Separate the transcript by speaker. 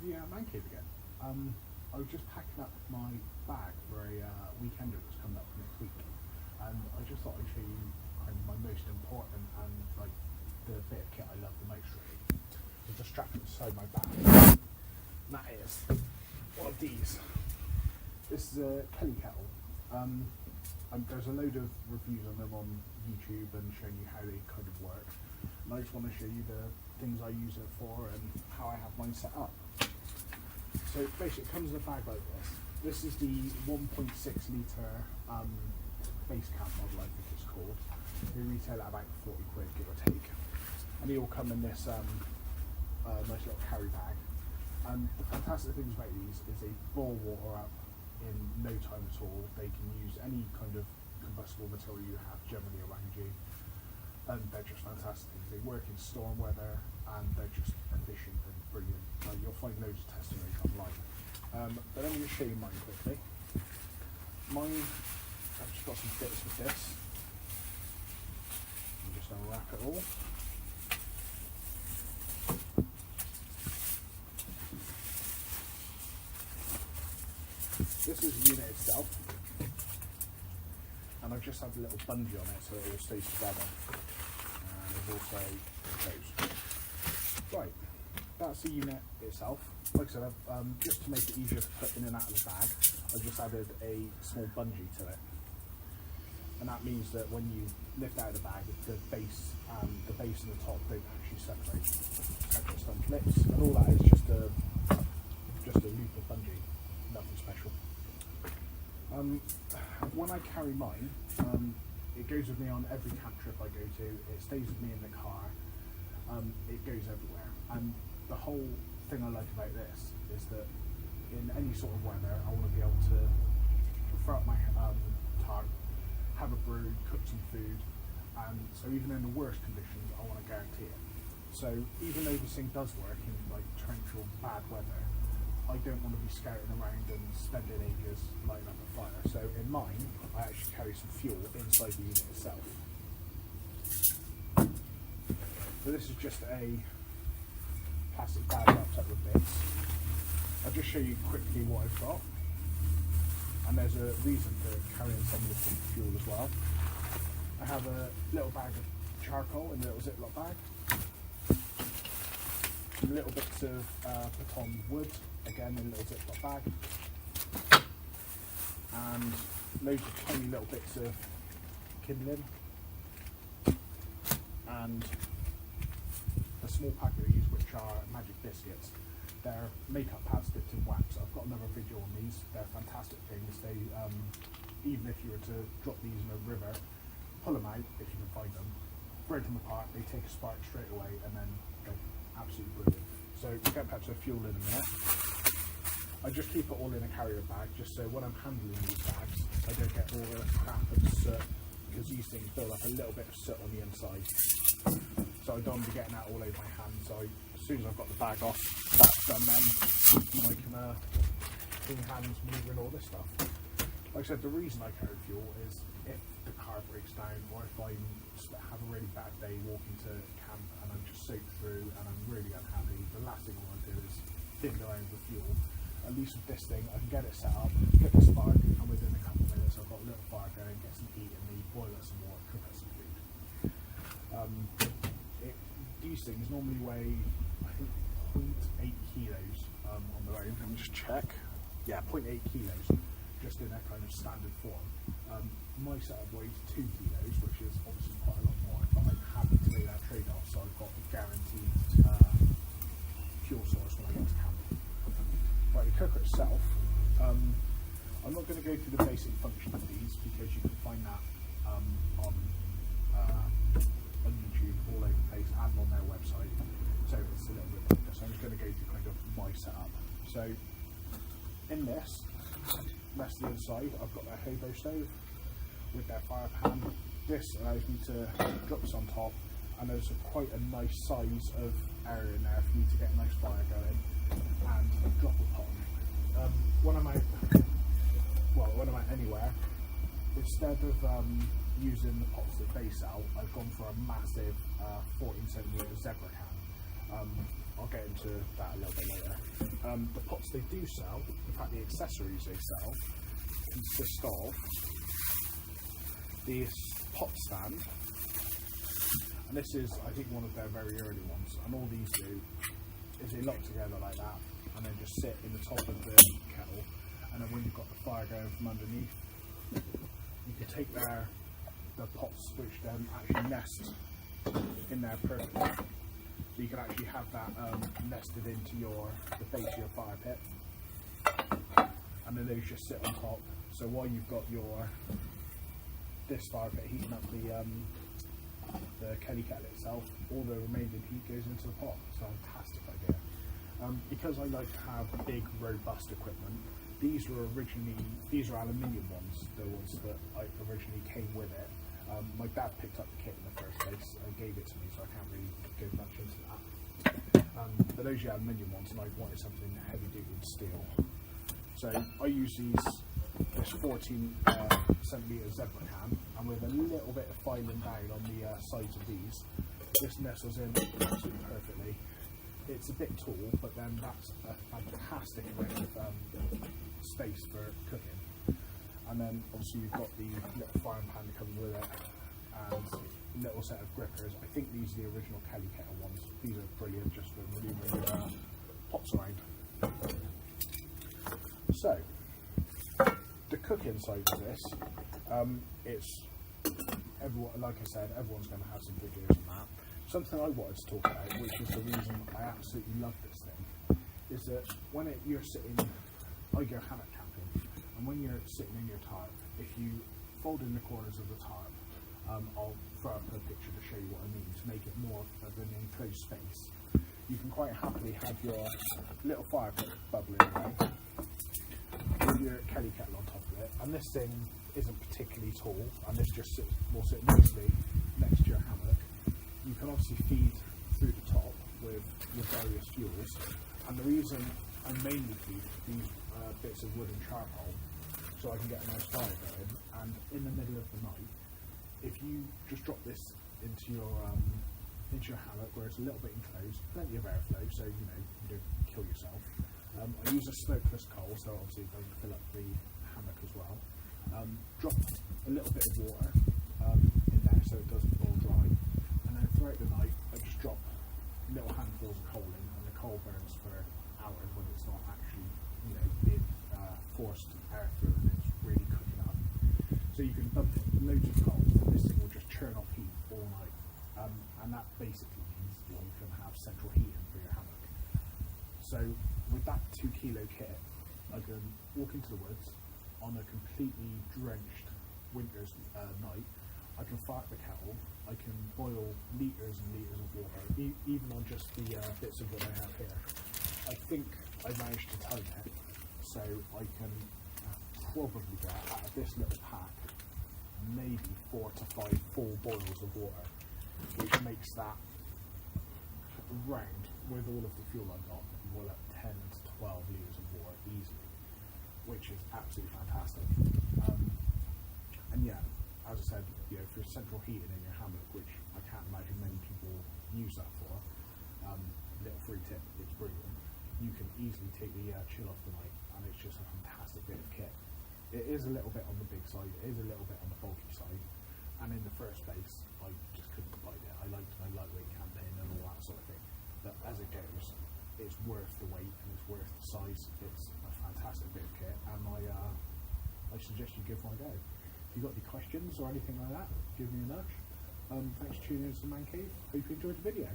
Speaker 1: the man cave again. I was just packing up my bag for a weekender that's coming up next week, and I just thought I'd show you kind of my most important and like the bit of kit I love the most really. There's a strap inside my bag, and that is one of these. This is a Kelly Kettle. There's a load of reviews on them on YouTube and showing you how they kind of work. And I just want to show you the things I use it for and how I have mine set up. So basically it comes in a bag like this. This is the 1.6 litre base camp model, I think it's called. They retail at about 40 quid, give or take. And they all come in this nice little carry bag. And the fantastic things about these is they boil water up in no time at all. They can use any kind of combustible material you have generally around you, and they're just fantastic things. They work in storm weather and they're just efficient and brilliant. You'll find loads of testimonies online. But let me just show you mine quickly. Mine, I've just got some bits with this. I'm just unwrap it all. This is the unit itself, and I've just had a little bungee on it so it all stays together. And there's also those. Right, that's the unit itself. Like I said, just to make it easier to put in and out of the bag, I've just added a small bungee to it. And that means that when you lift out of the bag, the base and the top don't actually separate. Separate sponge lips, and all that is just a loop of bungee, nothing special. When I carry mine, it goes with me on every camp trip I go to. It stays with me in the car. It goes everywhere. And the whole thing I like about this is that in any sort of weather, I want to be able to throw up my tarp, have a brew, cook some food, and so even in the worst conditions, I want to guarantee it. So even though this thing does work in like torrential bad weather, I don't want to be scouting around and spending ages lighting up a fire. So in mine, I actually carry some fuel inside the unit itself. So this is just a plastic bag wrapped up with bits. I'll just show you quickly what I've got. And there's a reason for carrying some of this fuel as well. I have a little bag of charcoal in a little Ziploc bag. Some little bits of pecan wood, again in a little Ziploc bag. And loads of tiny little bits of kindling. And a small packet I use, which are magic biscuits. They're makeup pads dipped in wax. I've got another video on these. They're fantastic things. They, even if you were to drop these in a river, pull them out if you can find them, break them apart, they take a spark straight away, and then they're absolutely brilliant. So we'll get back to the fuel in a minute. I just keep it all in a carrier bag, just so when I'm handling these bags, I don't get all the crap and soot, because these things build up a little bit of soot on the inside. So I don't want to be getting that all over my hands. So as soon as I've got the bag off, that's done then, and I can clean hands moving all this stuff. Like I said, the reason I carry fuel is if the car breaks down, or if I have a really bad day walking to camp and I'm just soaked through and I'm really unhappy, the last thing I want to do is fiddle around with fuel. At least with this thing, I can get it set up, hit the spark, and within a couple of minutes I've got a little fire going, get some heat in me, boil up some water, cook up some food. These things normally weigh, I think, 0.8 kilos on their own. Let me just check. Yeah, 0.8 kilos, just in a kind of standard form. My setup weighs 2 kilos, which is obviously quite a lot more, but I'm happy to make that trade-off, so I've got a guaranteed fuel source when I get to camp. Right, the cooker itself, I'm not going to go through the basic function of these, because you can find that on YouTube all over the place and on their website, so it's a little bit longer. So I'm just going to go through kind of my setup. So in this, rest of the inside, I've got their hobo stove with their fire pan. This allows me to drop this on top, and there's quite a nice size of area in there for me to get a nice fire going and drop a pot. When I'm out anywhere, instead of using the pots that they sell, I've gone for a massive 14cm zebra can. I'll get into that a little bit later. The pots they do sell, in fact the accessories they sell, consist of this pot stand, and this is, I think, one of their very early ones, and all these do is they lock together like that and then just sit in the top of the kettle, and then when you've got the fire going from underneath, you can take the pots which then actually nest in there perfectly. So you can actually have that nested into the base of your fire pit, and then those just sit on top. So while you've got this fire pit heating up the Kelly Kettle itself, all the remaining heat goes into the pot. It's a fantastic idea. Because I like to have big, robust equipment, these are aluminium ones, the ones that originally came with it. My dad picked up the kit in the first place and gave it to me, so I can't really go much into that. But those are aluminium ones, and I wanted something heavy duty and steel. So I use this 14 centimetre zebra can, and with a little bit of filing down on the sides of these, this nestles in absolutely perfectly. It's a bit tall, but then that's a fantastic amount of space for cooking. And then obviously you've got the little frying pan that comes with it, and a little set of grippers. I think these are the original Kelly Kettle ones. These are brilliant just for manoeuvring your pots around. So, the cooking side of this, like I said, everyone's going to have some videos on that. Something I wanted to talk about, which is the reason I absolutely love this thing, is that when you're sitting, I go hammock camping, and when you're sitting in your tarp, if you fold in the corners of the tarp, I'll throw up a picture to show you what I mean, to make it more of an enclosed space. You can quite happily have your little fire pit bubbling away, with your Kelly Kettle on top of it, and this thing isn't particularly tall, and this just will sit nicely next to your hammock. You can obviously feed through the top with your various fuels, and the reason I mainly feed these bits of wood and charcoal, so I can get a nice fire going, and in the middle of the night, if you just drop this into your hammock where it's a little bit enclosed, plenty of airflow, so you don't kill yourself. I use a smokeless coal, so obviously it doesn't fill up the hammock as well. Drop a little bit of water in there so it doesn't boil dry, and then throughout the night I just drop little handfuls of coal in, and the coal burns for hours when it's not actually being forced airflow and it's really cooking up. So you can dump loads of coal, and this thing will just churn off heat all night, and that basically means that you can have central heating for your hammock. So with that 2 kilo kit, I can walk into the woods on a completely drenched winter's night. I can fire up the kettle, I can boil litres and litres of water, even on just the bits of wood I have here. I think I managed to time it, so I can probably get out of this little pack maybe 4 to 5 full boils of water, which makes that round, with all of the fuel I got, boil up 10 to 12 litres of water easily, which is absolutely fantastic. And yeah, as I said, for central heating in your hammock, which I can't imagine many people use that for, little free tip, it's brilliant. You can easily take the chill off the night, and it's just a fantastic bit of kit. It is a little bit on the big side, it is a little bit on the bulky side, and in the first place, I just couldn't bite it. I liked my lightweight campaign and all that sort of thing. But as it goes, it's worth the weight and it's worth the size. It's a fantastic bit of kit, and I suggest you give one a go. If you've got any questions or anything like that, give me a nudge. Thanks for tuning in to the Man Cave. Hope you enjoyed the video.